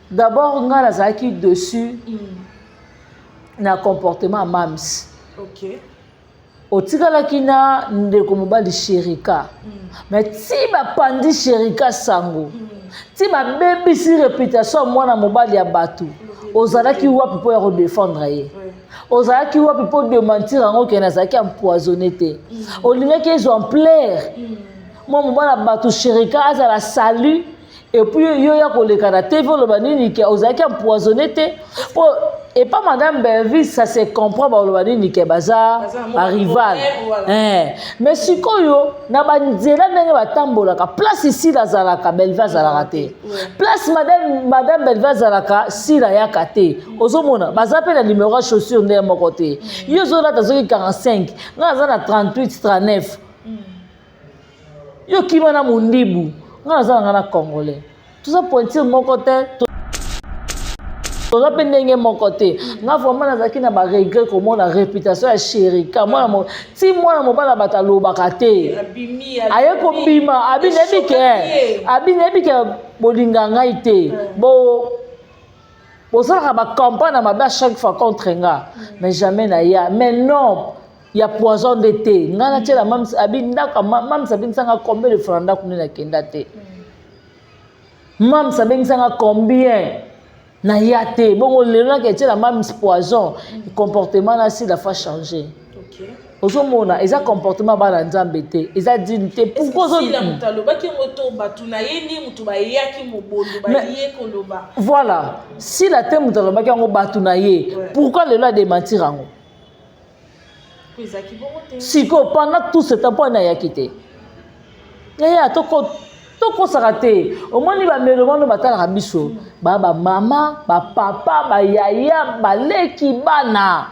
D'abord, on a qui dessus na comportement mams. Ok. Au tigala kina ndeko mobali Sherika. Mais si ba pandi Sherika sango. Si ba baby si réputation mwana mobali ya batu. Ozala ki wapi po ya redéfendre ye. Ozala ki wapi po démentir ango kena zaki empoisonné te. Olinga ki exemplaire. Moi mobali batu Sherika azala salut. Et puis yo ya koleka na TV lo banini ke ozaki empoisonné te. Et pas madame Belvis ça se comprend ba lo banini ke baza rival. Mais sikoyo na banzela ndenge batambola ka place ici la zalaka Belvis la raté. Place madame Belvis zalaka si la ya kate. Ozomona baza pe na numéro chaussure ndenge moko te. Yo zo la tazoki 45, nga za na 38 39. Yo kimana mundibu. Nga za nga na congolais. Tout ça pointir mon côté. Tout ça pendenge mon côté. Nga vraiment nazaki na ba regret comment la réputation ya Sherika. Moi na si moi na mobala batalo bakate. Aye ko bima, abi nebi ke bolinga ngai te. Bo ça ba campagne na mabe chaque fois contre nga. Mais jamais na ya. Mais non. Il y a poison de thé. Ngana tela mam abi ndaka mam sabin sanga combien de francs ndako na kenda te. Mam sabin sanga combien na yate. Bon lelo ke tela mam poison, comportement na si la fa changer. OK. Ozomona eza comportement ba na nzambe te. Eza dignité. Pourquoi si la mutalo ba ki moto batu na yeni mutu ba yaki mobondo ba yé koloba. Voilà. Si la te mutalo ba ki ngo batu na ye, pourquoi lelo a démentir ango? Siko pendant tout ce temps pour na yakité. Yaya toko sarate. Au moins ni ba melomano batala biso. Ba mama, ba papa, ba yaya, ba leki bana.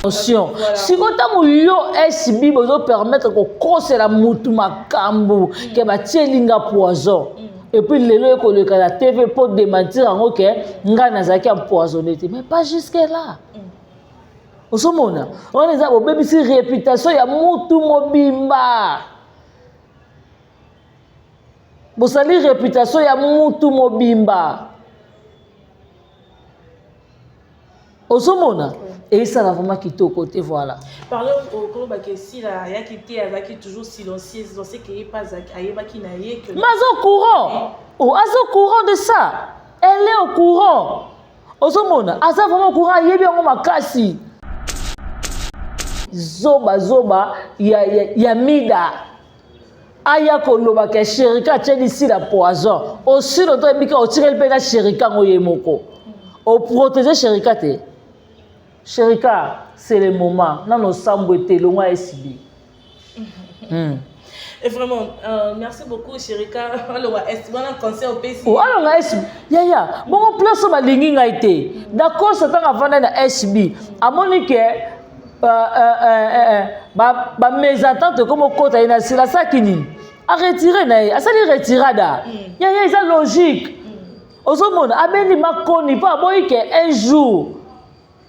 Attention. Siko tango yo SB bozo permettre ko kose la mutu makambu ke ba tielinga poison. Et puis lelo ko le la TV pour démentir en OK nga nazaki empoisonné. Mais pas jusque là. Osomona, on est à bébé si réputation ya mutu mobimba. Bosali réputation ya mutu mobimba. Osomona, et ça va vraiment quitter au côté voilà. Parlons au Koloba que si la ya quitté avec toujours silencieuse, on sait qu'il est pas ayeba qui na ye que. Mais au courant. Oh, au courant de ça. Elle est au courant. Osomona, asa vraiment au courant yebi ngo makasi. Zoba ya mida aya koloba ke Sherika tcheli si la poison aussi le temps bika o tirel pe na Sherika ngoye moko o protéger Sherika te Sherika c'est le moment na no sambwete lo ngwa SB. Et vraiment merci beaucoup Sherika alors est-ce un conseil au PC o alors nga SB ya bon place ba lingi ngai te d'accord ça tanga vanda na SB amoni ke mes attentes comme au côté na sila sakini a retirer na a sali retirada ya c'est logique ozomona abeni makoni pa boy ke un jour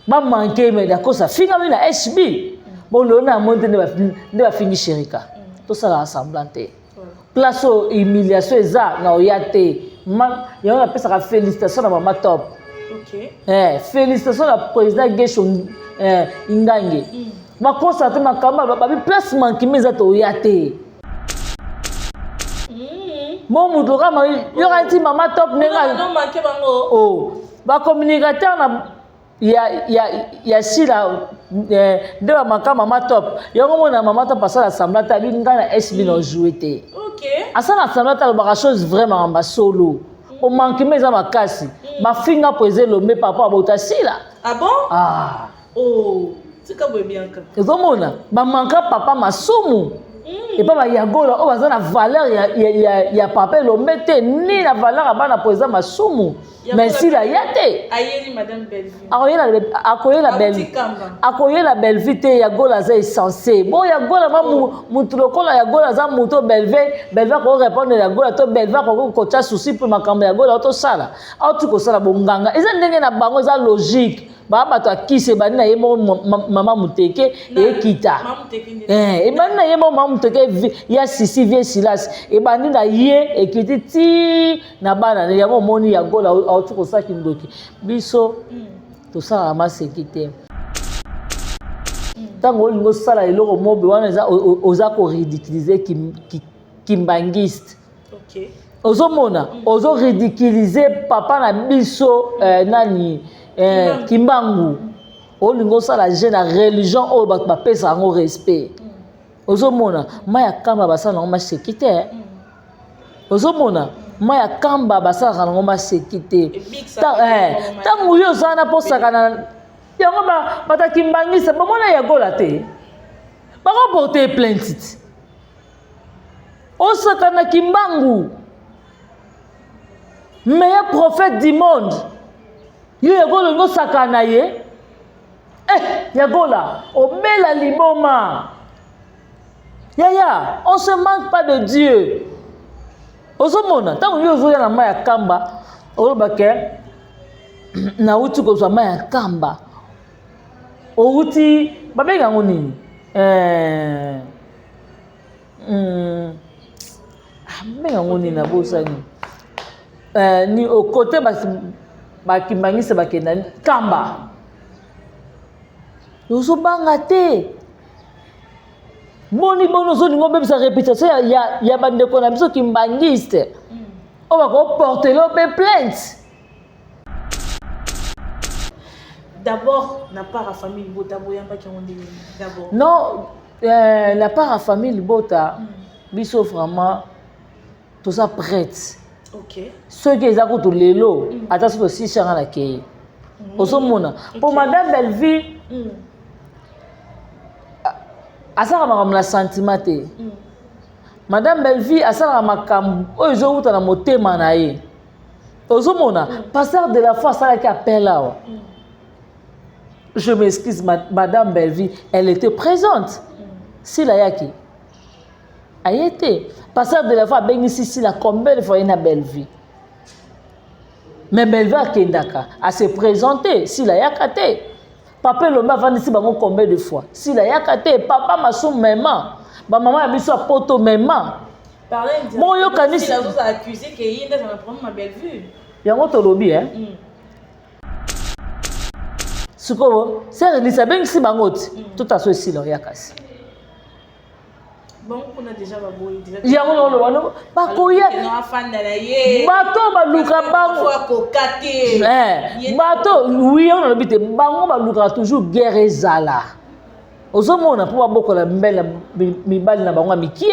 ba manquer mais d'accord ça finga na SB bon le na monte ne va finir Sherika tout ça la semblanté place humiliation eza na oyate ya on appelle ça félicitations na mama top. OK félicitations à président Geshon Ingange. Ma constate ma kamba ba placement qui meza to yate. Mon mudoka ma yo kanti mama top nenga. Non manqué bango. Oh, ba communicateur na ya sila de ba makama mama top. Yo mona mama top passer l'assemblée ta binga na SB no jouer te. OK. Asa na assemblée ta ba chose vraiment en solo. O manqué meza makasi. Ma finga poser le me papa bota sila. Ah bon? Ah. Oh, c'est comme bien que. Ezomona, ba manka papa masumu. Et pas ba yagola o bazana valeur ya papa lo mette ni la valeur abana poser masumu. Mais si la yate. Ayeli madame Belleville. Akoye la Belleville te yagola za censé. Bon yagola ma mutu lokola yagola za muto Belleville ko répondre yagola to Belleville ko kocha souci pour makambo yagola to sala. Autu ko sala bonganga. Eza ndenge na bango za logique. Ba bato akise bani na yemo mama muteke e kita. Et bani na yemo mama muteke ya Sisi vie Silas et bandi na ye ekiti ti na bana ya moni ya gola autu ko saki ndoki biso to sala ma sekite tango lingo sala eloko mobe wana oza ko ridiculiser kimbangiste. OK. Ozomona ozo ridiculiser papa na biso nani Kimbangu. Olingo sala jeune religion o ba pesa ngo respect. Ozomona maya kamba basala ngo ma sekite. Ozomona maya kamba basala ngo ma sekite. Tango yo sana posaka na yango bata kimbangisa bamona ya gola te. Bako porter plainte. Osaka na Kimbangu. Meilleur prophète du monde. Yo ya gola ngo saka na ye. Ya gola obela liboma. Ya, on se manque pas de Dieu. Ozomona tango yo zo ya na maya kamba olobake na uti ko zo maya kamba. Outi babenga ngoni benga ngoni na bosani ni au côté ba kimbangisa bakenda kamba yoso banga te boni bono zo ningo bebisa réputation ya bandeko na biso kimbangiste on va ko porter le plainte. D'abord, na part à famille Bota boyamba qui ont dit d'abord. Non, la part à famille Bota, biso vraiment tout ça prête. OK. Ceux qui ont tout lelo, attention aussi changa na kei. Osomona. Pour madame Belleville, asala makam la sentimenté. Madame Belleville asala makam oyo uta na motema na ye. Osomona, pasteur de la foi ça qui appelle là. Je m'excuse, Madame Belleville, elle était présente. Si la yaki. Elle était. Pasteur de la foi, ben ici, si la combien de fois il y a Belleville. Mais Belleville a kendaka, à se présenter. Si la yakate. Papa Lomba va ici, combien de fois. Si la yakate, papa m'a sou même. Maman a mis sa poto même. Parlez de bon, yo kanisi. Si la chose a accusé qu'il y a un problème ma Belleville. Yango to lobby, hein. Suko, c'est Elisa Bengsi Bangot, tout à fait si là yakasi. Bon, on a déjà baboué déjà. Yango lo ba koya. Non fan na ye. Bato ba luka bango. Ko kokate. Bato oui on a bité bango ba luka toujours guerre ezala. Ozomona po ba bokola mbela mibali na bango mikie.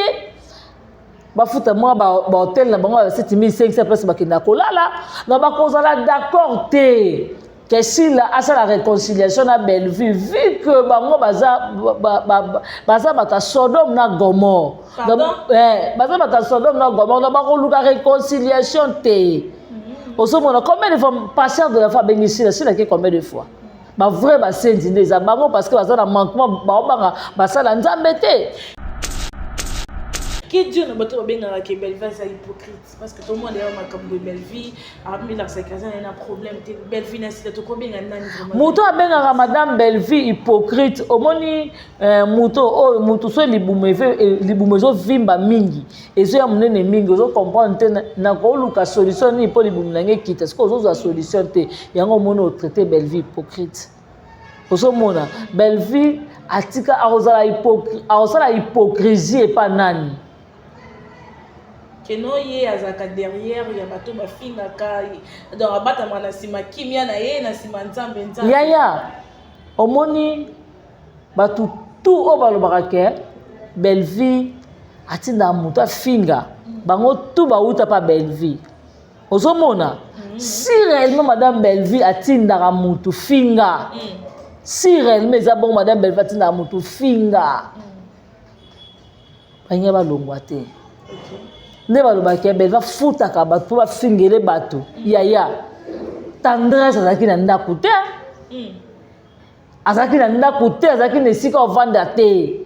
Ba futa moi ba hôtel na bango 7500 place ba kenda kolala. Na ba kozala d'accord te. Que si la réconciliation à Belleville, vu que bango baza bata Sodome na Gomorre. Baza bata Sodome na Gomorre, na bako luka réconciliation te. Osomona combien de fois pasteur de la foi bénissé là, c'est combien de fois. Ba vrai ba sendi des bango parce que baza na manquement ba basala nzambe te. Qui Dieu ne peut pas bien que Belleville est hypocrite parce que tout le monde est comme Belleville a mis la séquence il y a un problème Belleville n'est pas combien de muto abenga madame Belleville hypocrite omoni muto so libumezo vimba mingi ezo ya munene mingi ozo comprendre na ko luka solution ni po libumunange kita ce que ozo solution te yango mono traiter Belleville hypocrite ozo mona Belleville atika arosala hypocrisie et pas nani. Que non yé azaka derrière ya bato ba finga ka donc abata mana sima kimia na ye na sima nzambe nzambe ya omoni bato tout o balobaka ke Belleville atinda mutu afinga bango tout bauta pa Belleville ozomona si réellement madame Belleville atindaka mutu finga si réellement eza bon madame Belleville atindaka mutu finga bange balongwa te. Ne balobaki Belleville futaka bato po bafingele bato yaya tendresse azalaki na ndako te azalaki na ndako te azalaki na esika ovanda te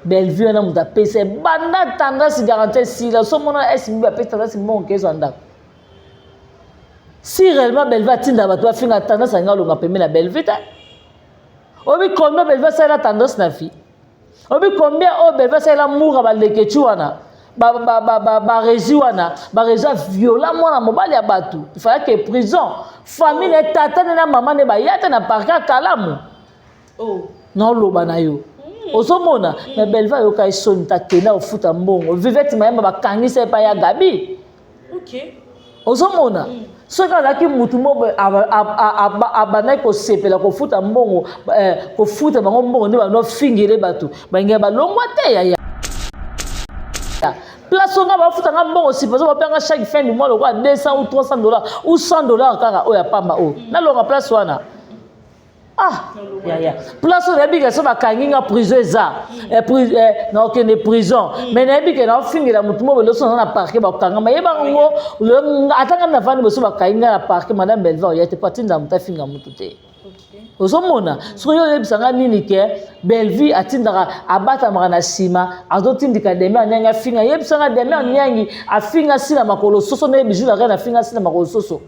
Belleville wana moto apesa banda tendresse garantie sila somona esimbi apesa tendresse mbongo kezo ndako si réellement Belleville atinda bato bafinga tendresse alinga olonga pembe na Belleville te obi combien Belleville asala tendresse na vie Obi combien o Belva c'est l'amour ba leketu wana. Ba régi wana, ba régi violent mwana mobali ya batu. Il fallait que prison, famille ne tata na maman ne ba yata na parka kalamu. Oh. Non loba na yo. Ozomona, mais Belva yo kai son ta kena ofuta mbongo. Vivette mayamba ba kangisa pa ya Gabi. OK. Ozomona. So quand qui mutu mo abana ko sepela ko futa mbongo ko futa bango mbongo ne ba no fingile batu. Ba nge ba longwa te ya. Place on va futa mbongo si parce qu'on panga chaque fin du mois le quoi 200 ou 300 dollars ou 100 dollars kaka o ya pamba o. Na longa place wana. Ah, place on ebi que ça va kanginga prison za non que ne prison mais ebi que na fingi la mutu mo beloso na parquet ba kanga ma yeba ngo atanga na vani beso ba kanginga na parquet madame Belva ya te patinda muta finga mutu te. Ozomona so yo yebisanga nini ke Belvi atindaka abata marana sima azotindika demi anyanga finga yebisanga demi anyangi afinga sina makolo soso na bijou la reine afinga sina makolo soso.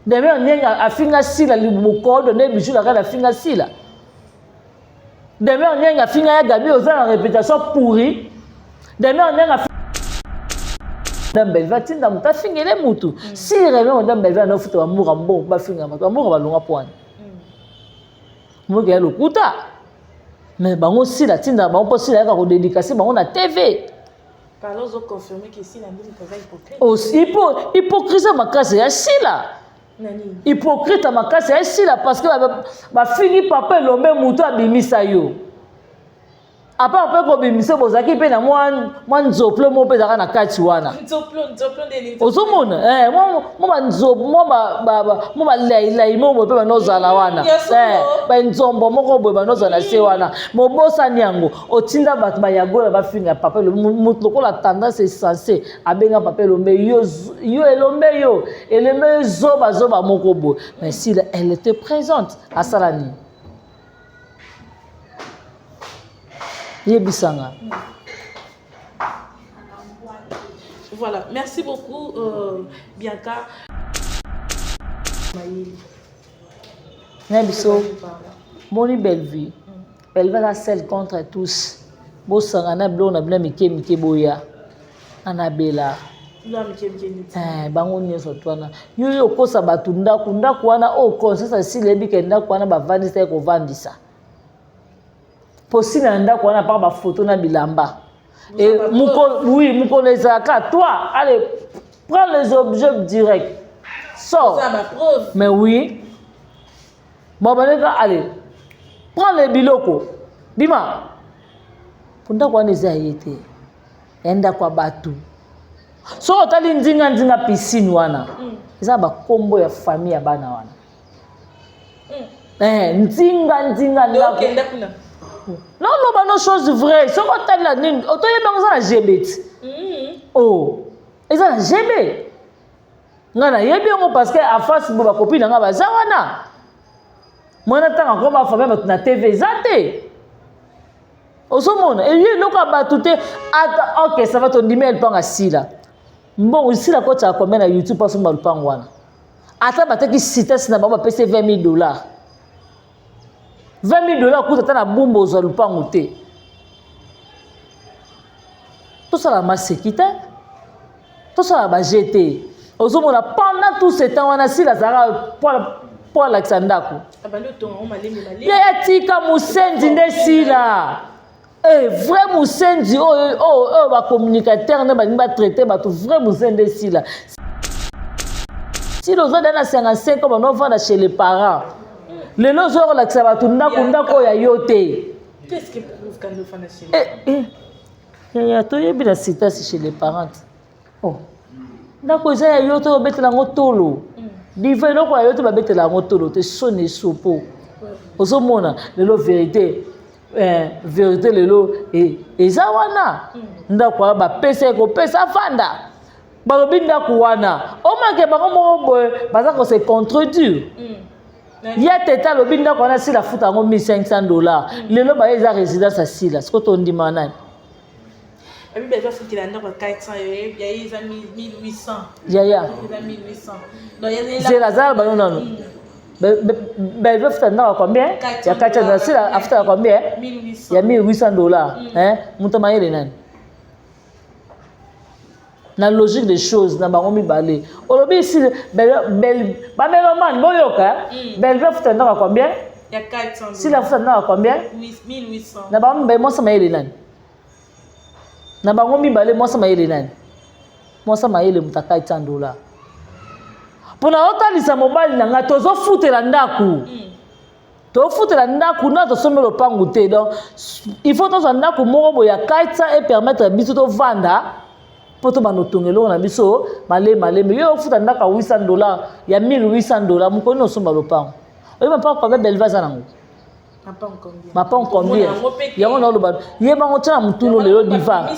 Demi onyenga afinga sila libukodo ne bijou la reine afinga sila. Demi onyenga afinga ya Gabi ozana réputation pourri. Demi onyenga Madame Belva tinda muta fingele mutu. Si réellement Madame Belva no futa amour ambo ba finga mutu amour ba longa poane. Mo ke lokuta. Mais bango sila tinda bango po sila ka ko dédicacer bango na TV. Carlos a confirmé que si la musique est hypocrite. Aussi hypocrisie makasi ya sila. Hypocrite makasi ya sila parce que ba fini papa lombe mutu abimisa yo. Apa on peut ko bimisa bozaki pe na moi nzoplo mo pe zaka na kati wana. Nzoplo de l'Inter. Ozomona moi nzoplo moi ba lai mo pe ba nozala wana. Ba nzombo moko boy ba nozala se wana. Mo bosa nyango otinda bat ba yagola ba finga papa le mutu lokola tendance est censé abenga papa lombe yo elombe yo elombe zoba moko boy. Mais si elle était présente à Salani. Yebisanga. Voilà, merci beaucoup Bianca. Nebiso, Moni Belvi. Belva la celle contre tous. Bosanga na blo na bla mike boya. Anabela. Bango nyeso twana. Yo kosa batu ndaku wana o konsa si lebi ke ndaku wana ba vandisa ko vandisa. Possible ndako wana par ba photo na bilamba. Et muko les aka toi allez prends les objets directs. Sors. Ça ma preuve. Mais oui. Bon allez. Prends les biloko. Bima. Punda kwa neza yete. Enda kwa batu. So otali ndinga piscine wana. Eza ba kombo ya famille ya bana wana. Ndinga ndako. Non, non, chose vraie. Ce qu'on t'a dit, on t'a dit que c'est oh, et ça, GB. Non, non, parce qu'à face, ma copine, on va zawana. Moi, on attend encore ma famille, on a TV zate. Au sommet, et lui, l'on a battu. Ok, ça va ton email, elle prend assis là. Bon, ici, la côte, ça a combien à YouTube, parce qu'on va le prendre. Attends, bah, t'as qui cite, c'est d'abord, on va payer $20,000. $20,000 coûte à la bombe aux alupangoté. Tout ça la masséquité. Tout ça la jeté. Aux hommes, pendant tout ce temps, on a si la Zara pour Alexandre. Il y a tika musendi ndesi là. Vrai musendi va communicateur ne va traiter ba tout vrai musendi ndesi là. Si les autres dans 55 ans on va chez les parents. Les gens ont la xabatou ndako ya yote. Qu'est-ce qui prouve quand le fan chez il y a tout bien la cité chez les parents. Oh. Ndako ya yote obetela ngotolo. Diva loko ya yote babetela ngotolo te sonne sopo. Ozomona lelo vérité. Vérité lelo eza wana. Ndako ba pesa ko pesa fanda. Balobi ndako wana. O manke bango mo boy baza ko se contredire. Ya teta lobi ndako wana si la futa ngo $1,500. Lelo ba eza résidence à Sila. Ce que ton dit manane. Et puis ben va faut qu'il a ndako 400 il y a 1800. Ya. Il y a 1800. Donc il y a c'est Lazare ba non. Bellevue futa ndako combien? Ya 400 dollars. Si la futa combien? 1800. Ya 1800 dollars. Hein? Muta mayele nani? Na logique des choses na bango mibale. Olobi si ba meloman boyoka. Bellevue futa ndako combien? Ya 400. Si la futa ndako combien? 1800. Na bango mibale mosa mayele nani? Na bango mibale mosa mayele nani? Mosa mayele muta 400 dollars. Pona otalisa mobali na nga tozo futela ndaku. To futela ndaku na to somelo lopangu te. Donc il faut tozo ndaku moko boya kaitsa et permettre biso to vanda poto banotongelo na biso malé mais yo futa ndaka 800 dollars ya 1800 dollars moko no somba lopangu. Oyo pa ko Bellevue za nango. Mapon combien? Yango na loba. Yeba ngo tana mutuno lelo diva.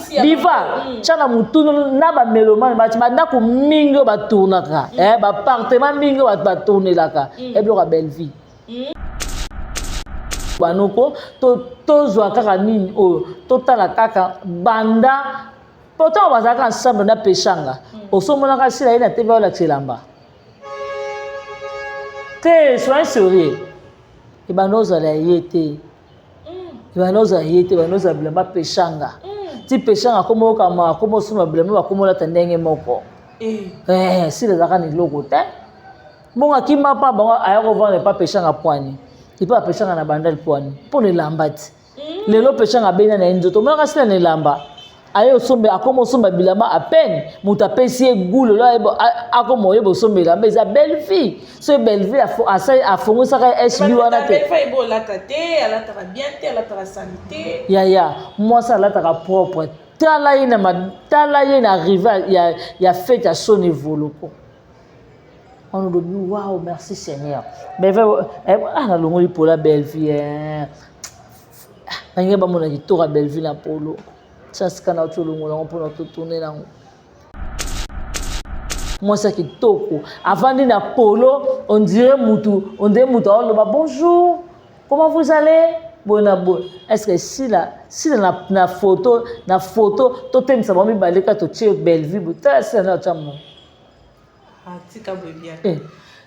Tana mutuno na ba meloman ba ndako mingo ba tournaka. Ba appartement mingo ba tournelaka. Eblo ka Bellevue. Banoko to zwa kaka nini o to tala kaka banda pourtant bazaka ensemble na peshanga. Osomona ka sila ina TV la tselamba. Te sois sérieux. Ibanoza la yete. Ibanoza yete, ibanoza blamba peshanga. Ti peshanga komo kama komo suma blamba komo la tandenge moko. Si les zaka ni logo te. Bonga kima pa bango ayako vendre pas peshanga poani. Il peut peshanga na bandal poani. Pour les lambati. Lelo peshanga bena na nzoto. Mona kasi na lamba. Ayo sombe akomo somba bilama à peine muta pesi goule là akomo yebo sombe la mais Bellevue ce Bellevue a fongo ça SB wana te Bellevue ebo la tate ala ta bien te ala ta santé ya moi ça la ta propre tala ina arrivé ya fête à son évolution on nous dit waouh merci Seigneur mais na longoli pour la Bellevue ngi ba mona kitora Bellevue na polo. Ça c'est quand tu le monde pour notre tourner là. Moi c'est qui toko. Avant de na polo, on dirait mutu, on bonjour. Comment vous allez? Bon. Est-ce que si na photo, to tem ça mami baleka to tche Bellevue, buta c'est na chamo. Ah, tika bebia.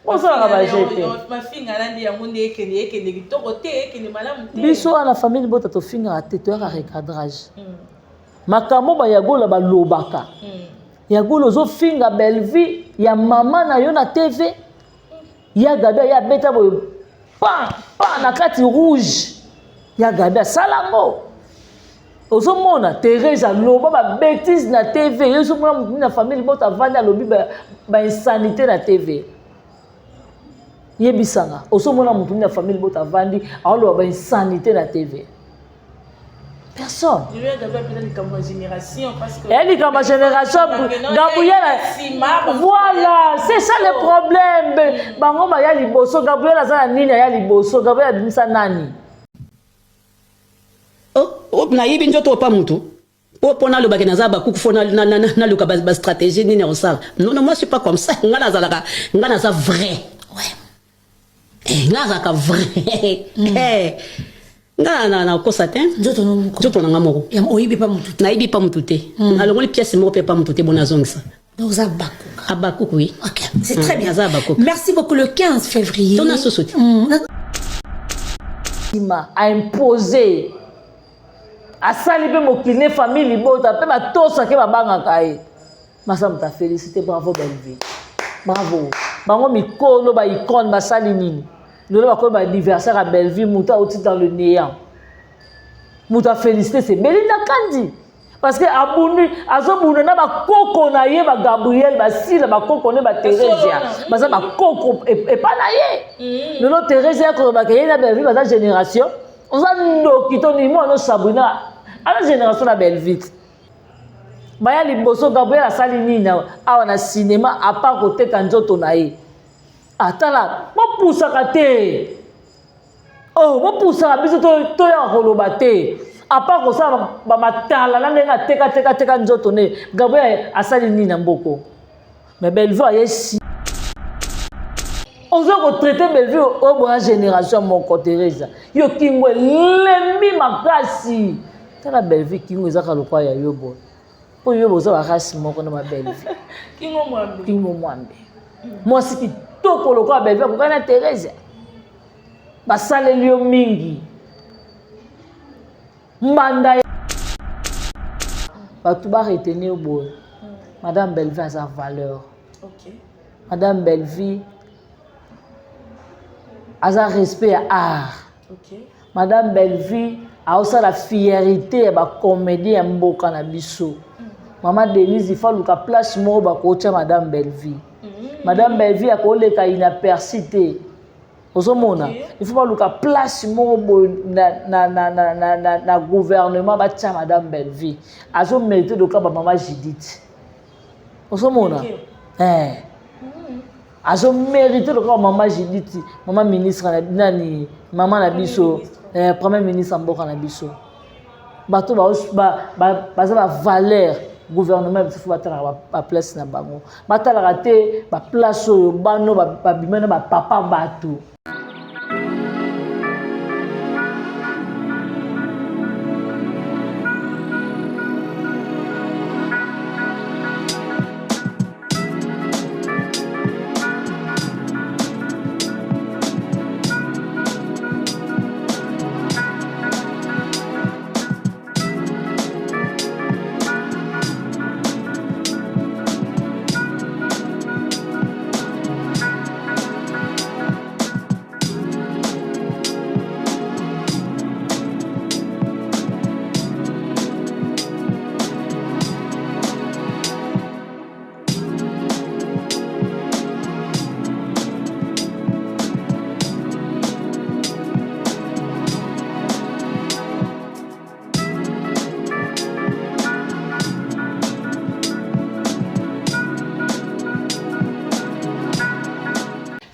Bon ça va ba jeter. Ma fille ngala ndi yango ndeke kitoko te ekende malamu te. Biso na famille bota to finga te to ya recadrage. Makambo ba yagola ba lobaka. Yagola zo finga Bellevue ya mama na yo na TV. Ya gabe ya beta boy. Pa na kati rouge. Ya gabe salango. Ozo mona Teresa loba ba bêtise na TV. Yo zo mona na famille bota vanda lobi ba insanité na TV. Yebisanga. Ozo mona mutu na famille bota vandi alo ba insanité na TV. Personne. Il y a une génération parce que elle dit comme génération voilà, c'est ça le problème. Bango ba ya liboso Gabriel azana nini ya liboso Gabriel adimisa nani. Oh na yibi njoto pa mutu. Pona lo bakena za ba kukufona na luka ba stratégie nini on ça. Non moi je suis pas comme ça. Ngana za vrai. Ouais. Ngana za vrai. Na kosa te nzoto na ngamoko oyibi pa mutu na yibi pa mutu te alongoli pièce moko pe pa mutu te bona zongisa donc abakuku oui OK c'est très bien abakuku merci beaucoup le 15 février tona sosoti a imposé a sali pe mokine famille bota pe ba tosa ke ba banga kai masa mta félicité bravo Bellevue bravo bango mikolo ba icône ba sali nini. Nous avons un anniversaire à Bellevue, Mouta aussi dans le néant. Mouta félicité, c'est Belinda Kandi. Parce que Abouni, Azobouna, ba koko na ye, ba Gabriel, ba Sila, ba koko ne ba Thérèsia. Ba ça ba koko et pas na ye. Nous avons Thérèsia quand ba kaye na Bellevue, ba génération. On a no kitoni mo no Sabrina. À la génération na Bellevue. Ba ya liboso Gabriel a sali nina, a na cinéma à part côté kanjoto na ye. Atala, ma poussa kate. Oh, ma poussa biso to ya koloba te. Apa ko sa ba matala na nga teka nzoto ne. Gabriel asali ni na mboko. Mais Bellevue yesi. Ozo ko traiter Bellevue au bonne génération mon côté Teresa. Yo kingwe lembi makasi. Tala Bellevue kingwe zaka lokwa ya yobo. Po yobo za bakasi moko na Bellevue. Kingo mwambe. Moi si toko lokwa Bellevue ko kana Teresa. basaleli yo mingi mbanda bato baretenir boye madame Bellevie a sa valeur. Madame Bellevie a sa respect à art. Madame Bellevie a aussi la fierté ba comédie ya mboka na biso. Maman Denise il faut luka place mo ba ko tia Madame Bellevie. Madame Bellevie a ko leka inapercité. Ozomona il faut pas luka place mo na gouvernement ba tia Madame Bellevie. Azo mérité de ka ba maman Judith. Ozomona azo mérité de ka maman Judith, maman ministre nani, maman na biso, premier ministre mboka na biso. Bato ba valeur gouvernement il faut batala ba place na bango. Batala raté ba place oyo bano ba bimena ba papa bato.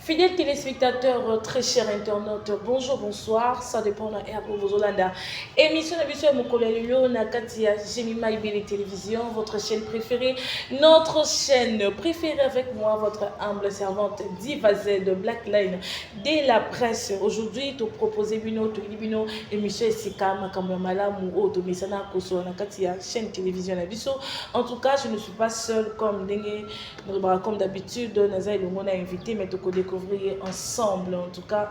Fidèles téléspectateurs, très chers internautes, bonjour, bonsoir, ça dépend de vos Hollanda. Émission de Bissou Mokolelio, Nakatia, Jemima Ibeli Télévision, votre chaîne préférée, notre chaîne préférée avec moi, votre humble servante Diva Z de Black Line, de la presse. Aujourd'hui, tu proposes Bino, tu Bino, émission Sika, Makamamala, Mou, Tomisana, Koso, Nakatia, chaîne télévision à Bissou. En tout cas, je ne suis pas seule comme d'habitude, Naza et le monde a invité, mais tu peux découvrir ensemble. En tout cas,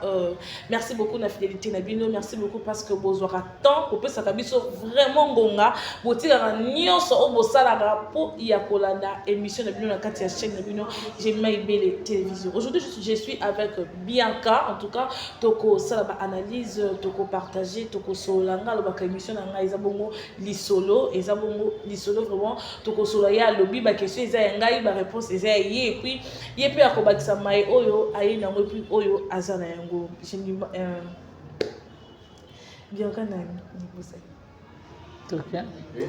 merci beaucoup de la fidélité Nabino, merci beaucoup parce que vous aurez temps pour que ça soit vraiment gonga, vous tirez un nion sur au bosala pour Yakolanda émission Nabino na Katia chaîne Nabino, j'ai maïbé les télévisions. Aujourd'hui, je suis avec Bianca. En tout cas, toko salaba analyse, toko partager, toko solanga le baka émission na Isabongo lisolo, Isabongo lisolo vraiment toko solaya lobby ba question isa ngai ba réponse isa yé et puis yé puis akobakisa mai oyo aye na moi puis oyo azana yango je dis Bianca na ni bosa OK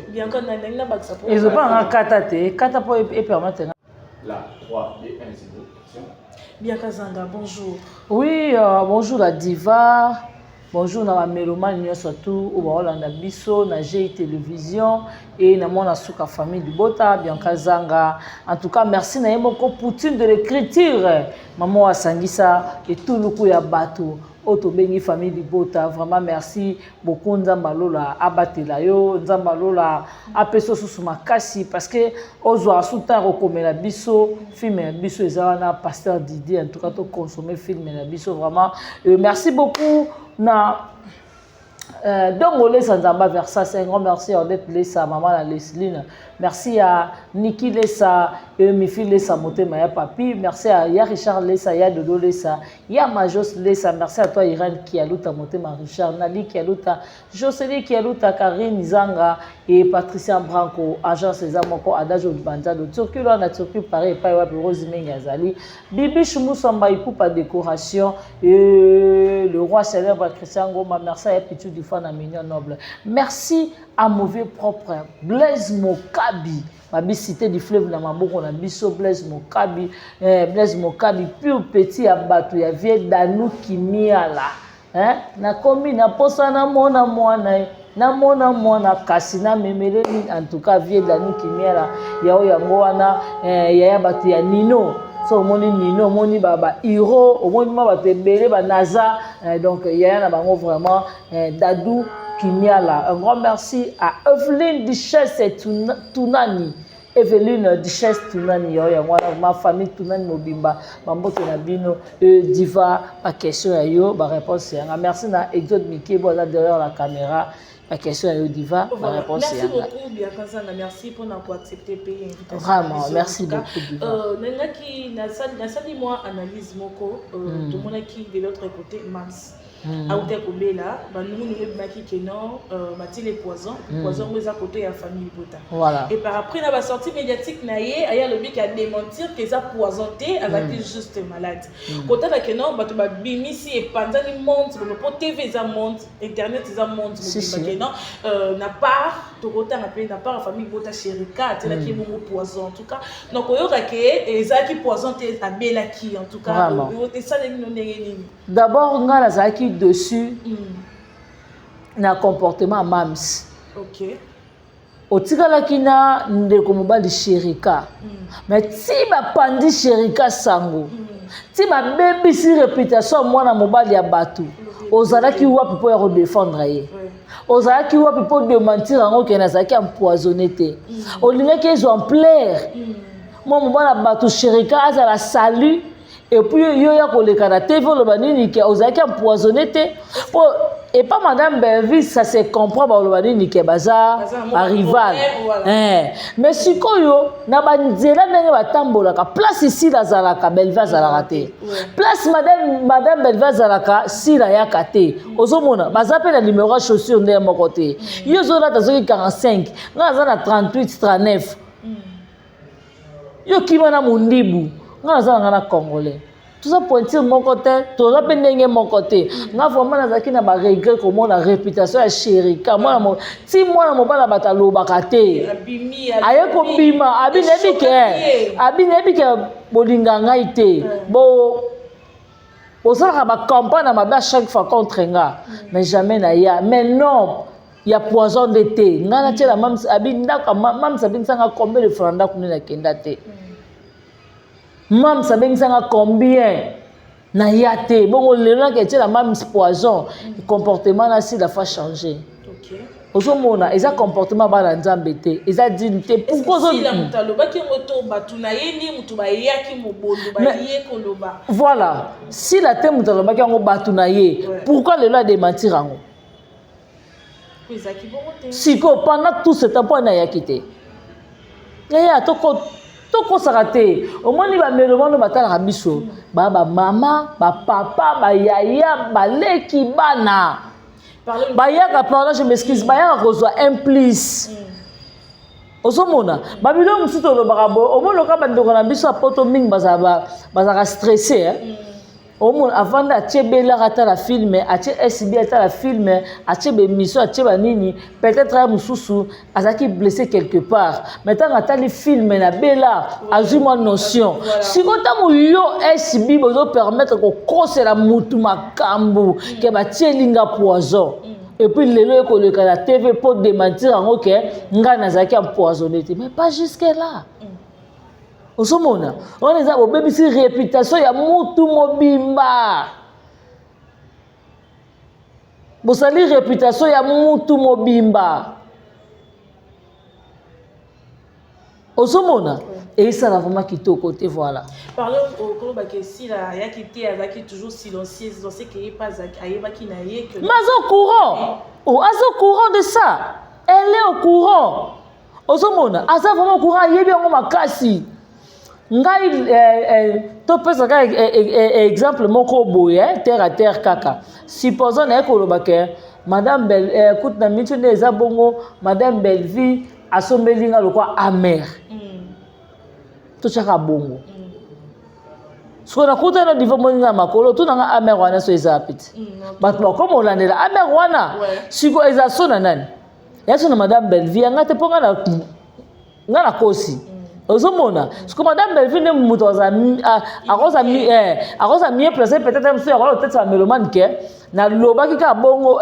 Bianca na na bakisa pour ils ont pas un kata pour et permettre là 3 2 1 0 action. Bianca Zanga, bonjour. Oui, bonjour la diva. Bonjour na mélomane nyonso tout au Hollanda biso na GI télévision et na mona suka famille du Bota Bianca Zanga. En tout cas, merci na yemoko Poutine de l'écriture. Maman Asangisa et tout le coup ya bateau. Auto bengi famille du Bota, vraiment merci beaucoup Nzambalola abatela yo Nzambalola apeso susu makasi parce que ozwa souta rekomela biso film na biso ezana pasteur Didier en tout cas to consommer film na biso vraiment merci beaucoup na donc on laisse Nzamba vers ça, c'est un grand merci à Odette Lessa, maman la Lesline. Merci à Niki Lessa, Mifi Lessa, Motema ya Papi. Merci à Ya Richard Lessa, Ya Dodo Lessa, Ya Majos Lessa. Merci à toi Irène Kialuta, Motema Richard, Nali Kialuta, Jocelyne Kialuta, Karine Zanga et Patricia Branco, agence les Amoko, Adagio Banja de Turquie, là on a Turquie pareil, pas Wapi Rosemeng Yazali, Bibi Choumoussamba, Ipoupa décoration, et le roi célèbre Christian Goma, merci à Pichu du Fana Mignon Noble. Merci à mauvais propre Blaise Mokabi, ma cité du fleuve dans ma bouche, on a biso Blaise Mokabi, pur petit abatou, ya vie danou qui miala, hein, na komi na posa na mona mwana kasi na memele en tout cas vie danou qui miala, ya o yango wana, ya batu ya Nino. So moni Nino, moni baba Hiro, moni ma batu ebele ba Naza, donc il y a bango vraiment Dadou Kimiala. Un grand merci à Evelyne Duchesse et Tounani. Evelyne Duchesse tunani yo ya mwana ma famille tunani mobimba mamboto na bino diva ma question ya yo ba réponse ya merci na Exode Mikebo là derrière la caméra ma question ya yo diva ma réponse ya merci beaucoup Biakazanga merci pour avoir accepté payer invitation vraiment merci beaucoup diva nangaki nasali moi analyse moko tout le monde qui de l'autre côté Mams auta kobela banungu ngi baki kenon mati les poisons où ils à côté ya famille Bota voilà et par après na ba sortie médiatique na ye aya le bic à démentir que ça poisonté avec juste malade kota la kenon bato ba bimisi et pandani monde le po TV za monde internet za monde kenon na part to kota na pe na part famille Bota Sherika tela ki bon poison en tout cas donc oyoka ke ezaki poisonté abela ki en tout cas et ça les nini d'abord ngala zaki dessus na comportement Mams. OK. Otikalaki na ndeko mobali Sherika. Mais ti ba pandi Sherika sango. Ti ba bebisi réputation mwana mobali ya batu. Ozalaki wapi po ya redéfendre ye. Ozalaki wapi po démentir ngo ke nazaki empoisonné te. Olingaki exemplaire. Moi mobala batu Sherika azala salut. Et puis, il y a un TV, qui a empoisonné. Et pas Madame Belvis, ça se comprend, qui est bazar, un rival. Mais si vous avez place ici, la Belvis a raté. Place Madame Belvis a raté, si la yakate. Ozomona, bazapé la numéro chaussure de mon côté. Il y a 45, il y a 38, 39. Il y a Mundibu. Ngana congolais tout ça pointir mon côté tout ça pendenge mon côté nga vraiment nazaki na ba regret comment la réputation ya Sherika moi si moi na mobala batalo bakate aye ko bima abinebi ke bolinga ngai te bo osaka ba campagne na mabe chaque fois contre nga mais jamais na ya mais non il y a poison de thé nga na tela mam abindaka mam sabinsanga combien de francs ndakuni na kenda te Mam savait que combien na yate bon le là que la même poison le comportement là si la fa changer. OK. Ozomona eza comportement ba na nzambe te eza dignité pourquoi si la mutalo ba ki moto batuna yeni mutu ba yaki mobondo ba yé koloba. Voilà si la te mutalo ba ki ngo batuna ye pourquoi le là démentir ngo. Ezaki bonté. Si pendant tout ce temps pas na yakité. Ya toko toko sarate au moins ba melomano batala biso baba mama ba papa ba yaya baleki bana bayaka pardon je m'excuse bayaka kozwa implice osomona babilo msito lo barabo au moins loka bandoko na biso apoto mingi bazaka stressé au moins avant d'acheter bela rata la film acheter SB ata la film acheter be mission acheter banini peut-être un mususu azaki blessé quelque part maintenant ata les films na bela azuma notion si kota mo yo SB bozo permettre ko kosela mutu makambu ke ba tielinga poison et puis lelo ko le la TV pour démentir en OK nga nazaki empoisonné mais pas jusque là. Osomona on est au bébé si réputation ya mutu mobimba bosali réputation ya mutu mobimba osomona et ça la vraiment kitoko te voilà parlons au koloba que si la ya kité azaki toujours silencieuse dans ce qui est pas ayeba ki na ye que mazo courant azo courant de ça elle est au courant osomona aza vraiment courant yebi ngo makasi ngai to pesa ka exemple moko boye terre à terre kaka supposons na ekoloba ke madame belle écoute na mitu ne eza bongo madame Belleville asombeli nga lokwa amer to chaka bongo so na kuta na divo moninga makolo to na amer wana so eza apiti but comme olandela amer wana siko eza so na nani yaso na madame Belleville nga te ponga na kosi ozomona siko madame Belleville ne muto akoza mieux placé peut-être monsieur akolo peut-être sa mélomane ke na lobaki ka bongo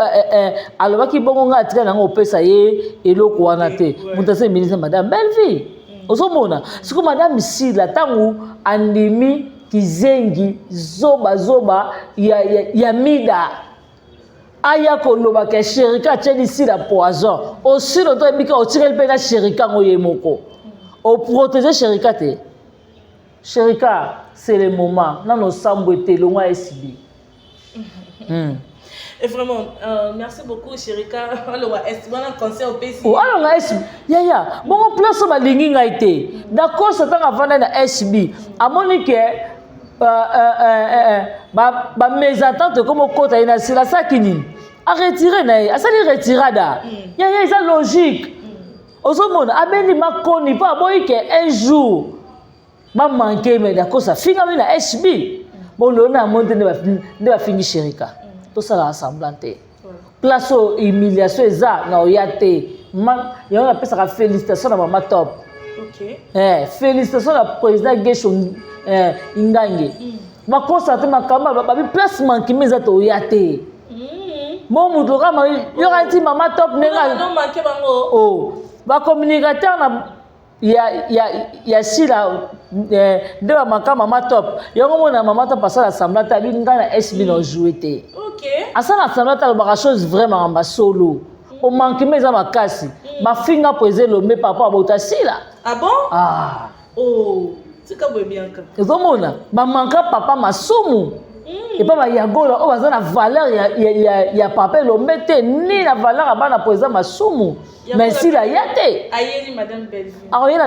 alobaki bongo nga atika nango opesa ye eloko wana te muto se ministre madame Belleville ozomona siko madame Sila tangu andimi kizengi zoba ya mida aya koloba ke Sherika tcheli si la poison aussi longtemps bika otire pe na Sherika ngoye moko au protéger Sherika te. Sherika, c'est le moment. Dans nos sambou et loin SB. Et vraiment, merci beaucoup, Sherika. Alors, est-ce qu'on a un conseil au PC? Oh, alors, SB. Ya. Bon, on place ma ligne a été. D'accord, c'est un avant dans SB. À mon que mes attentes comme au côté, c'est la ça qui dit. À retirer, à ça les retirada. Ya, c'est logique. Ozomona, abeni ma koni pas boy que un jour. Ma manqué, mais d'accord, ça finit avec la SB. Bon, l'on a monté de la fini Sherika. Tout ça la ressemblante. Place aux humiliations, ça, na oyate. Il y a une félicitation à Maman Top. Ok. Félicitations à la président Gesho Ingange. Ma constate ma camarade, ma place manqué, mais ça oyate. Mon moudora, il y aura un petit Maman Top. Non, manqué, bango. Oh, ma communicateur na. Il y a si la de la Maman Top. Il y a un Maman Top parce que l'assemblée a vu une SB dans joué. Ok. À ça l'assemblée a une chose vraiment en bas solo. Au manque mais à ma casse. Ma fille a posé le mais papa a bota si là. Ah bon? Ah. Oh, c'est comme bien comme. Et comme on a, ma manque papa ma soumou. Et pas ma yagola, oh ça la valeur y a papa le mette ni la valeur à bas na posé ma soumou. Mais si la yate. Aïe madame Bellevue. Akoye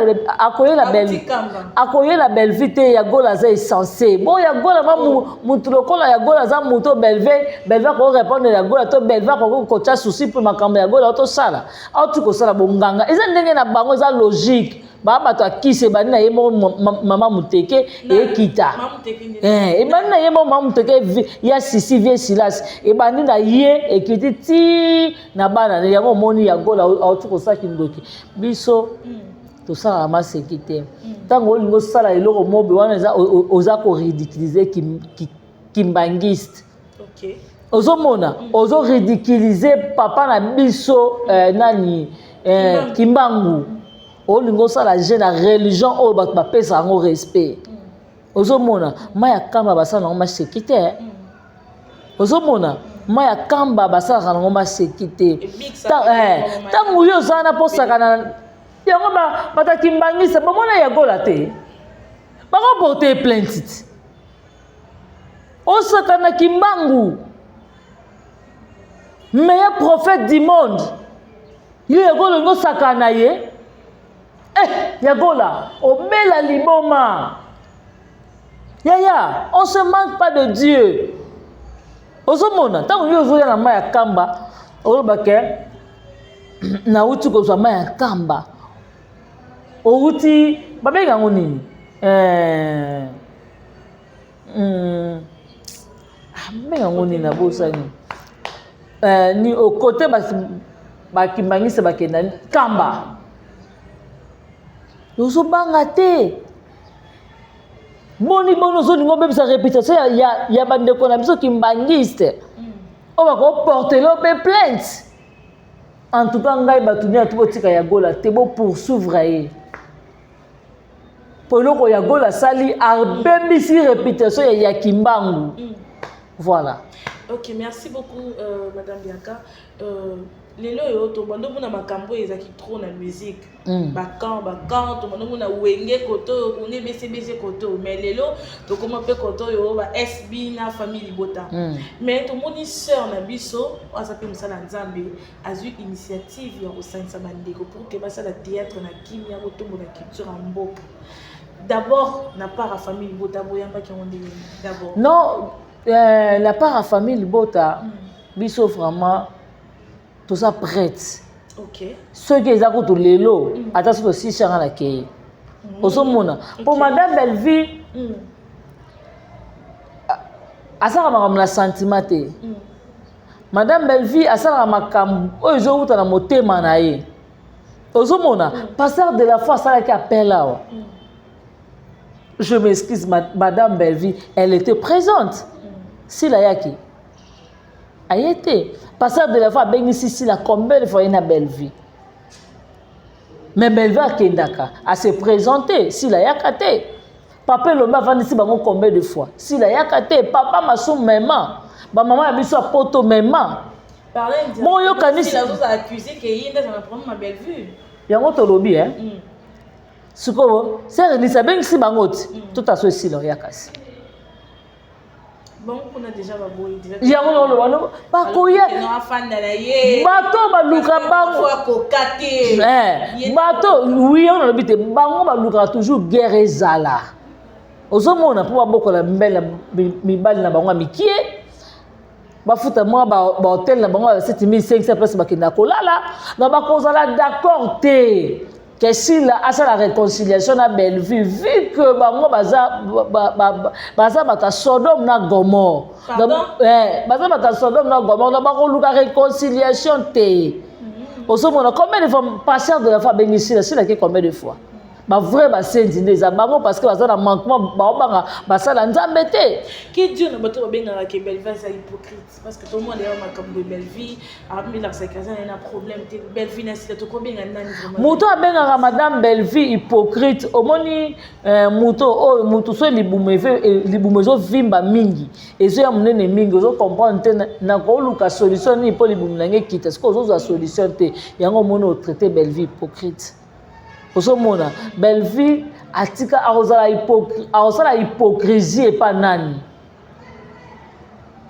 la Bellevue te yagola za essentiel. Bon yagola ma mutulokola yagola za muto Bellevue ko répondre yagola to Bellevue ko cha souci pour makambo yagola to sala. Au tu ko sala bonganga. Eza ndenge na bango za logique. Ba bato akise bani na yemo mama muteke e kita. E bani na yemo mama muteke ya sisi vie silas. E bani na ye e kiti ti na bana ne yango moni yagola autu ko sa kindoki. Biso to sala ma sekite. Tango lingo sala eloko mobe wana za oza ko ridiculiser kimbangiste. OK. Ozomona ozo ridiculiser papa na biso nani kimbangu. Olingo sala jeune religion o ba pesa ngo respect. Ozomona maya kamba basala ngo ma sekite. Ozomona maya kamba basala ngo ma sekite. Tango yo zana posaka na yango batakimbangisa bamona yagola te. Bako porter plainte. Osaka na kimbangu. Meilleur prophète du monde. Yo yagola ngo sakana ye. Yagola, obela liboma. Yaya, on se manque pas de Dieu. Ozomona, tant que vous na maya kamba, olobake na uti ko za maya kamba. Outi babenga ngonini? Babenga ngonini na bosa ni. Ni au côté ba kimbangisa bakenda kamba. Yoso banga te. Boni zo ningo bebe sa réputation ya bande ko na biso kimbangiste. On va ko porter le plainte. En tout cas ngai batuni atubo tika ya gola te bo poursuivre ye. Polo ko ya gola sali arbembi si réputation ya kimbangu. Voilà. OK, merci beaucoup madame Bianca. Lelo yo to bando mona makambo ezaki trop na musique. Bakan to bando mona wenge koto on est BCBG koto mais lelo to comment pe koto yo ba SB na famille Libota. Mais to moni sœur na biso on s'appelle Musala Nzambe azu initiative ya kosanisa bandeko pour que basa la théâtre na kimia kotombo na culture en mboka. D'abord na part à famille Libota boyamba ki on dit d'abord. Non, la part à famille Libota biso vraiment tout ça prête. OK. Ceux qui ont tout lelo, attention aussi changa la kei. Osomona. Pour madame Bellevue, asala makamla sentimenté. Madame Bellevue asala makam ozo uta na motema na ye. Osomona, pasteur de la foi ça qui appelle là. Je m'excuse madame Bellevue, elle était présente. Si la yaki. Ayete. Pasteur de la foi bénéficie la combien de fois une Bellevue. Mais Bellevue a kendaka à se présenter si la yakate. Papa le m'a vendu ici combien de fois. Si la yakate, papa m'a sou maman. Ba maman a mis sur poto maman. Parler bon yo kanisi la chose accusé que yinda ça prendre ma Bellevue. Yango to lobby hein. sikoyo sere lisa bengisi bango ti tout aso esila oya kasi bon on a déjà baboyi yango noloba bakoya bato baluka bango bato wi yango nalobi te bango balukaka toujours guerre ezala ozomona mpo babokola mibali na bango ya mikie bafuta mwa bahotel na bango ya 7500 place bakenda kolala na bakozala d'accord te kesila asala réconciliation na Belleville vu que bango baza bata Sodome na Gomorre baza bata Sodome na Gomorre na bakoluka réconciliation te osomona combien de fois patient de la fois bénisila sila ke combien de fois ba vrai ba sendi ndeza bango parce que baza na manquement baobanga basala nzambe te qui dit na bato babengaka ke Belleville c'est hypocrite parce que tout le monde est makambo de Belleville armi la séquence na problème te Belleville na sita to kobenga nani vraiment muto abengaka madame Belleville hypocrite omoni muto so libumezo vimba mingi ezo ya munene mingi ozo comprendre te na ko luka solution ni po libumu nange kita ce que ozo solution te yango mono au traité Belleville hypocrite osomona Belleville atika aosala hypocrisie epa nani